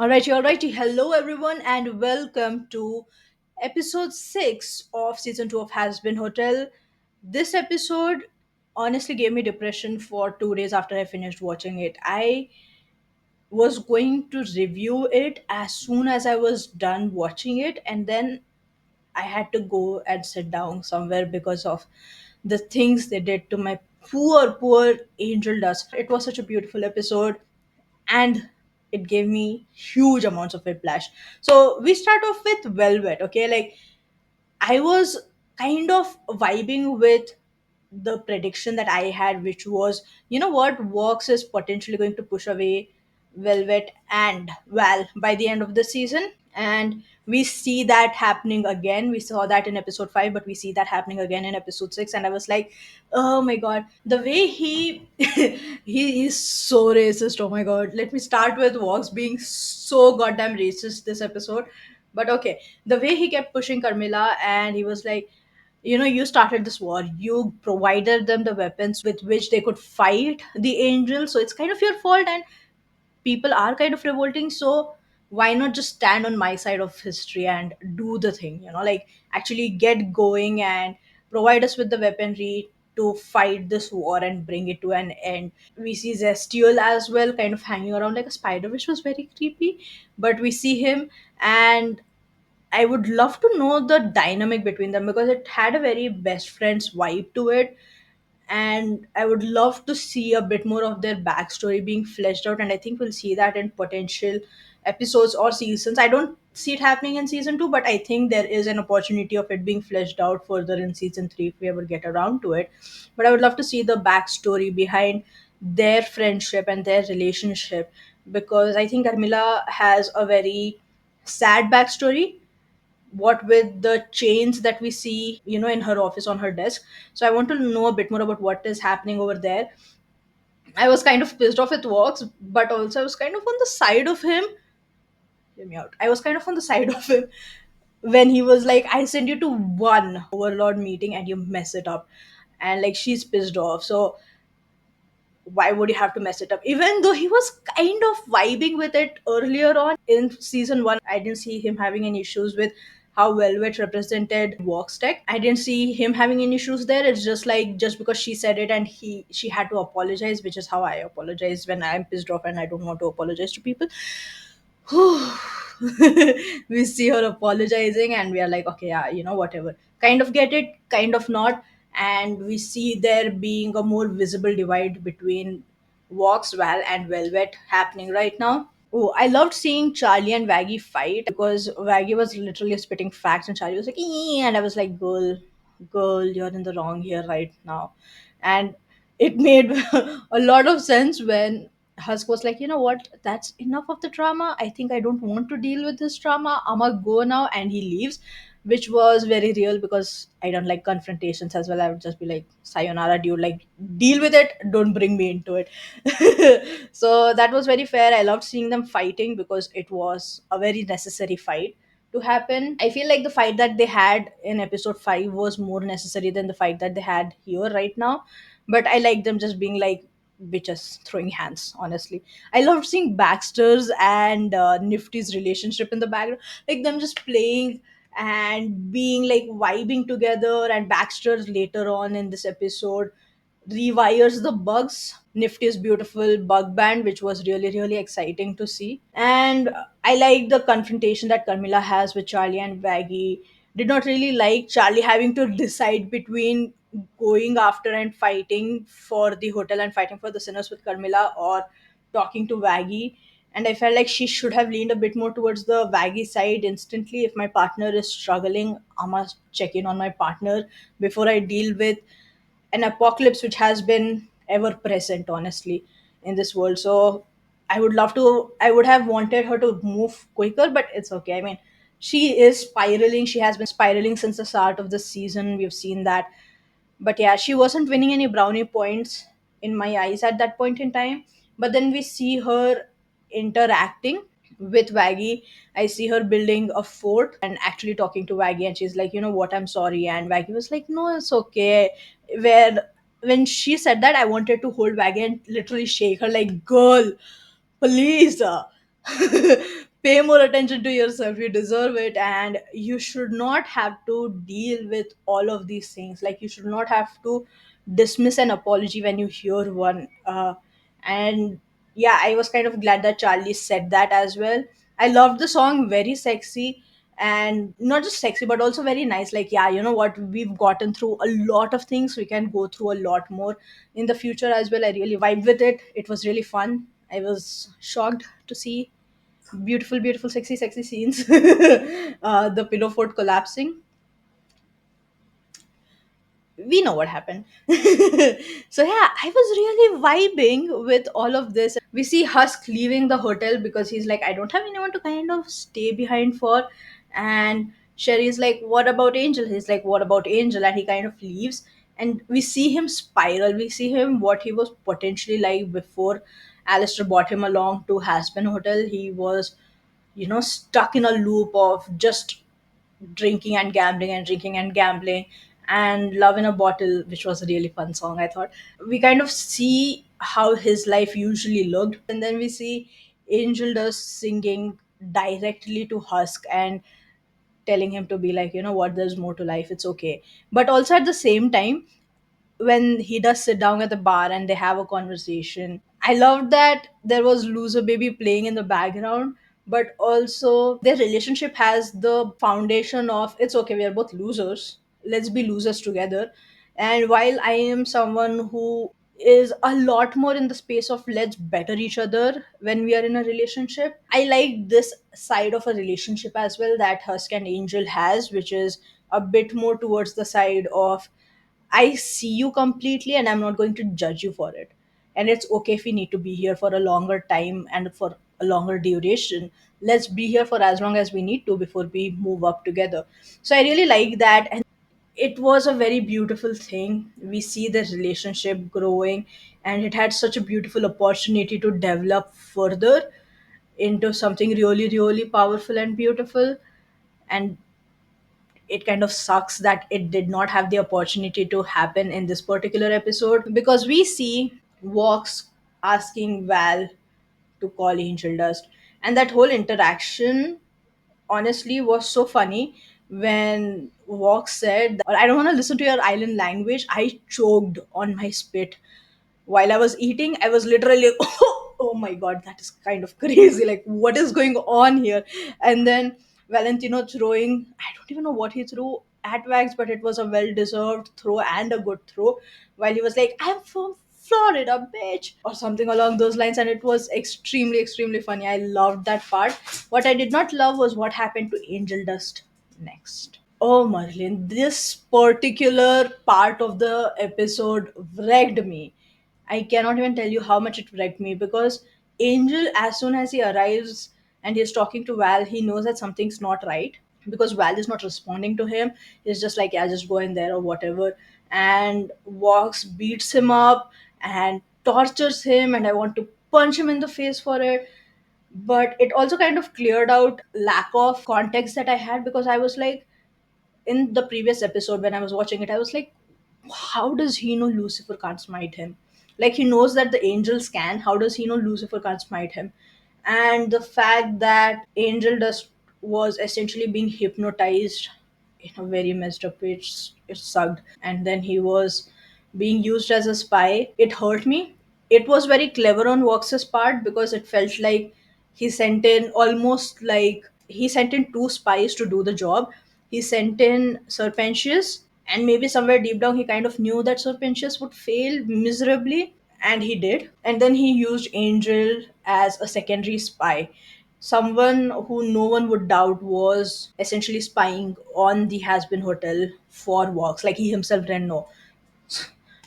Alrighty. Hello, everyone, and welcome to episode 6 of season 2 of Has Been Hotel. This episode honestly gave me depression for 2 days after I finished watching it. I was going to review it as soon as I was done watching it, and then I had to go and sit down somewhere because of the things they did to my poor Angel Dust. It was such a beautiful episode and it gave me huge amounts of whiplash. So we start off with Velvet, okay? Like I was kind of vibing with the prediction that I had, which was, you know what, Works is potentially going to push away Velvet and Val by the end of the season. And we see that happening again. We saw that in episode 5, but we see that happening again in episode 6. And I was like, oh my god, the way he he is so racist. Oh my god. Let me start with Vox being so goddamn racist this episode. But okay, the way he kept pushing Carmilla and he was like, you started this war, you provided them the weapons with which they could fight the angel, so it's kind of your fault, and people are kind of revolting, so why not just stand on my side of history and do the thing, like actually get going and provide us with the weaponry to fight this war and bring it to an end. We see Zestiel as well, kind of hanging around like a spider, which was very creepy, but we see him, and I would love to know the dynamic between them because it had a very best friends vibe to it. And I would love to see a bit more of their backstory being fleshed out. And I think we'll see that in potential episodes or seasons. I don't see it happening in season 2, but I think there is an opportunity of it being fleshed out further in season 3 if we ever get around to it. But I would love to see the backstory behind their friendship and their relationship because I think Carmilla has a very sad backstory, what with the chains that we see, in her office on her desk. So I want to know a bit more about what is happening over there. I was kind of pissed off with Vox, but also I was kind of on the side of him. Hear me out. I was kind of on the side of him when he was like, I send you to one overlord meeting and you mess it up. And like she's pissed off. So why would you have to mess it up? Even though he was kind of vibing with it earlier on in season 1, I didn't see him having any issues with how Velvet represented Vox Tech. I didn't see him having any issues there. It's just like just because she said it and she had to apologize, which is how I apologize when I'm pissed off and I don't want to apologize to people. We see her apologizing and we are like, okay, yeah, whatever, kind of get it, kind of not. And we see there being a more visible divide between Vox, Val, and Velvet happening right now. Oh, I loved seeing Charlie and Vaggie fight because Vaggie was literally spitting facts and Charlie was like, "Ee," and I was like, girl, you're in the wrong here right now. And it made a lot of sense when Husk was like, you know what, that's enough of the drama. I think I don't want to deal with this drama. I'ma go now. And he leaves, which was very real because I don't like confrontations as well. I would just be like, sayonara, dude, like, deal with it. Don't bring me into it. So that was very fair. I loved seeing them fighting because it was a very necessary fight to happen. I feel like the fight that they had in episode 5 was more necessary than the fight that they had here right now. But I like them just being like bitches throwing hands, honestly. I loved seeing Baxter's and Nifty's relationship in the background, like them just playing and being like vibing together. And Baxter's later on in this episode rewires the bugs, Nifty's beautiful bug band, which was really exciting to see. And I like the confrontation that Carmilla has with Charlie and Vaggie. Did not really like Charlie having to decide between going after and fighting for the hotel and fighting for the sinners with Carmilla or talking to Vaggie. And I felt like she should have leaned a bit more towards the Vaggie side instantly. If my partner is struggling, I must check in on my partner before I deal with an apocalypse which has been ever present, honestly, in this world. So I would have wanted her to move quicker, but it's okay. I mean, she is spiraling. She has been spiraling since the start of the season. We've seen that. But yeah, she wasn't winning any brownie points in my eyes at that point in time. But then we see her interacting with Vaggie. I see her building a fort and actually talking to Vaggie, and she's like, you know what, I'm sorry. And Vaggie was like, no, it's okay. Where when she said that, I wanted to hold Vaggie and literally shake her like, girl, please, Pay more attention to yourself, you deserve it, and you should not have to deal with all of these things. Like, you should not have to dismiss an apology when you hear one. And yeah, I was kind of glad that Charlie said that as well. I loved the song, very sexy, and not just sexy but also very nice. Like, yeah, you know what, we've gotten through a lot of things, we can go through a lot more in the future as well. I really vibe with it. It was really fun. I was shocked to see beautiful, beautiful, sexy, sexy scenes. The pillow fort collapsing. We know what happened. So yeah, I was really vibing with all of this. We see Husk leaving the hotel because he's like, I don't have anyone to kind of stay behind for. And Sherry's like, what about Angel? He's like, what about Angel? And he kind of leaves. And we see him spiral. We see him what he was potentially like before Alistair brought him along to Hasbin Hotel. He was, stuck in a loop of just drinking and gambling and drinking and gambling, and Love in a Bottle, which was a really fun song, I thought. We kind of see how his life usually looked, and then we see Angel Dust singing directly to Husk and telling him to be like, you know what, there's more to life, it's okay. But also at the same time, when he does sit down at the bar and they have a conversation, I loved that there was Loser Baby playing in the background, but also their relationship has the foundation of, it's okay, we are both losers, let's be losers together. And while I am someone who is a lot more in the space of let's better each other when we are in a relationship, I like this side of a relationship as well that Husk and Angel has, which is a bit more towards the side of, I see you completely and I'm not going to judge you for it. And it's okay if we need to be here for a longer time and for a longer duration. Let's be here for as long as we need to before we move up together. So I really like that. And it was a very beautiful thing. We see the relationship growing, and it had such a beautiful opportunity to develop further into something really, really powerful and beautiful. And it kind of sucks that it did not have the opportunity to happen in this particular episode, because we see Vox asking Val to call Angel Dust, and that whole interaction honestly was so funny. When Vox said, I don't want to listen to your island language, I choked on my spit while I was eating. I was literally, oh my god, that is kind of crazy. Like, what is going on here? And then Valentino throwing, I don't even know what he threw at Wags, but it was a well deserved throw and a good throw. While he was like, I'm from Florida, bitch, or something along those lines. And it was extremely, extremely funny. I loved that part. What I did not love was what happened to Angel Dust next. Oh, Marlene, this particular part of the episode wrecked me. I cannot even tell you how much it wrecked me, because Angel, as soon as he arrives and he's talking to Val, he knows that something's not right because Val is not responding to him. He's just like, yeah, just go in there or whatever. And walks, beats him up, and tortures him. And I want to punch him in the face for it. But it also kind of cleared out lack of context that I had, because I was like, in the previous episode when I was watching it, I was like, how does he know Lucifer can't smite him? Like, he knows that the angels can. How does he know Lucifer can't smite him? And the fact that Angel Dust was essentially being hypnotized in a very messed up way, it sucked. And then he was being used as a spy. It hurt me. It was very clever on Vox's part, because it felt like he sent in, almost like he sent in two spies to do the job. He sent in Serpentius, and maybe somewhere deep down he kind of knew that Serpentius would fail miserably, and he did. And then he used Angel as a secondary spy, someone who no one would doubt was essentially spying on the Has-Been Hotel for Vox. Like, he himself didn't know.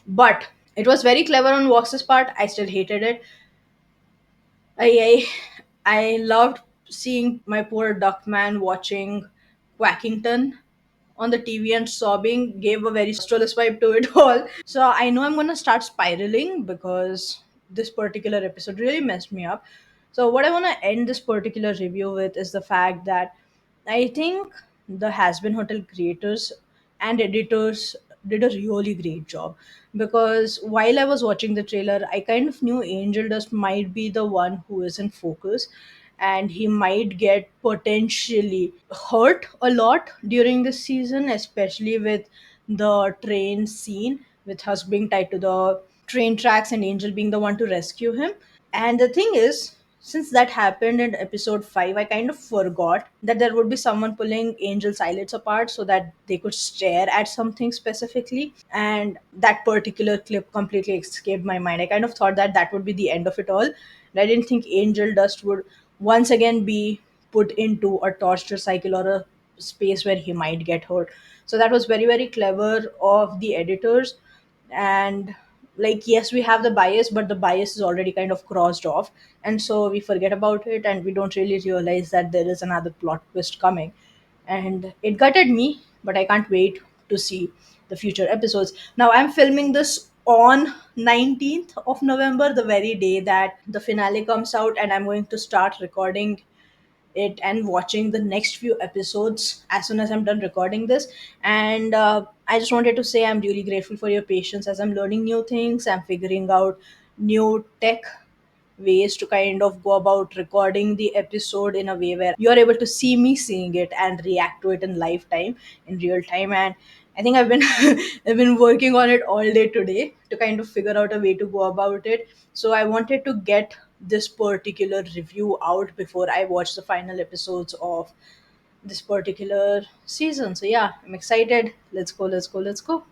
But it was very clever on Vox's part. I still hated it. I loved seeing my poor duckman watching Quackington on the TV and sobbing, gave a very Strollus vibe to it all. So I know I'm gonna start spiraling because this particular episode really messed me up. So what I wanna end this particular review with is the fact that I think the Has-Been Hotel creators and editors did a really great job, because while I was watching the trailer, I kind of knew Angel Dust might be the one who is in focus. and he might get potentially hurt a lot during this season, especially with the train scene, with us being tied to the train tracks and Angel being the one to rescue him. And the thing is, since that happened in episode 5, I kind of forgot that there would be someone pulling Angel's eyelids apart so that they could stare at something specifically. And that particular clip completely escaped my mind. I kind of thought that that would be the end of it all. And I didn't think Angel Dust would once again be put into a torture cycle or a space where he might get hurt. So that was very, very clever of the editors. And like, yes, we have the bias, but the bias is already kind of crossed off, and so we forget about it and we don't really realize that there is another plot twist coming. And it gutted me, but I can't wait to see the future episodes. Now I'm filming this on 19th of November, the very day that the finale comes out, and I'm going to start recording it and watching the next few episodes as soon as I'm done recording this. And I just wanted to say I'm really grateful for your patience as I'm learning new things. I'm figuring out new tech ways to kind of go about recording the episode in a way where you're able to see me seeing it and react to it in live time, in real time. And I think I've been I've been working on it all day today to kind of figure out a way to go about it. So I wanted to get this particular review out before I watch the final episodes of this particular season. So yeah, I'm excited. Let's go, let's go, let's go.